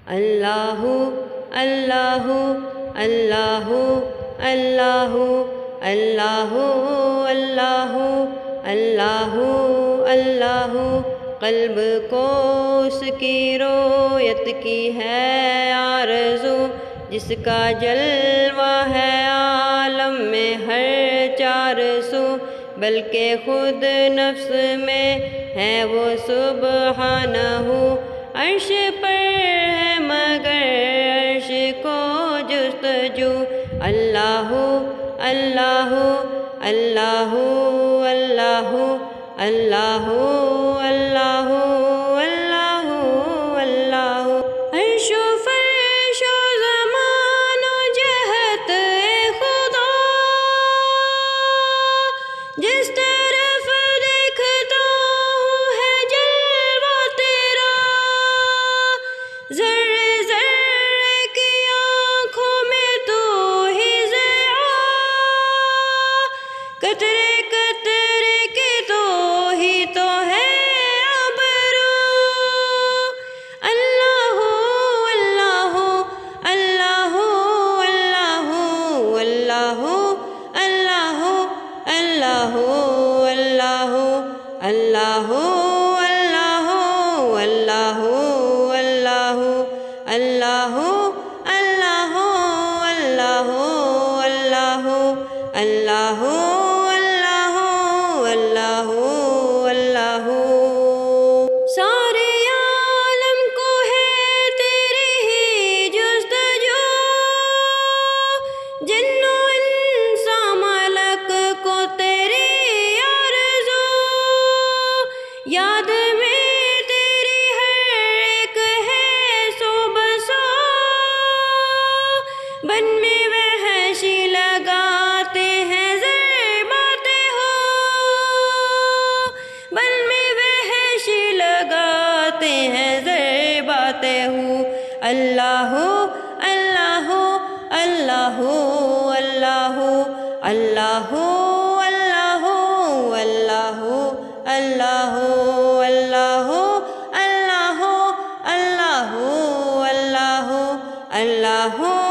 اللہ اللہ اللہ اللہ اللہ اللہ اللہ اللہ قلب کو اس کی رویت کی ہے آرزو، جس کا جلوہ ہے عالم میں ہر چار سو، بلکہ خود نفس میں ہے وہ سبحانہ، عرش پر ہے مگر عرش کو جستجو۔ اللہ اللہ اللہ اللہ اللہ اللہ اللہ اللہ، عرش و فرش و زمان و جہت خدا، جس طرف دیکھتا ہوں ہے جلوہ تیرا، ذرے ذرے کی آنکھوں میں تو ہی ضیاء، قطرے قطرے کی تو ہی تو ہے آبرو۔ اللہ اللہ اللہ اللہ اللہ اللہ اللہ اللہ اللہ اللہ اللہ اللہ اللہ اللہ اللہ اللہ اللہ اللہ اللہ۔ سارے عالم کو ہے تیری ہی جستجو، جن و انسان ملک کو تیری آرزو، یاد میں تیری ہر ایک ہے سو بسو، بن میں وحشی لگاتے ہیں ضرباتے ہو، بن میں وحشی لگاتے ہیں ضرباتے ہو۔ اللہ اللہ اللہ اللہ اللہ اللہ اللہ اللہ اللہ اللہ اللہ اللہ اللہ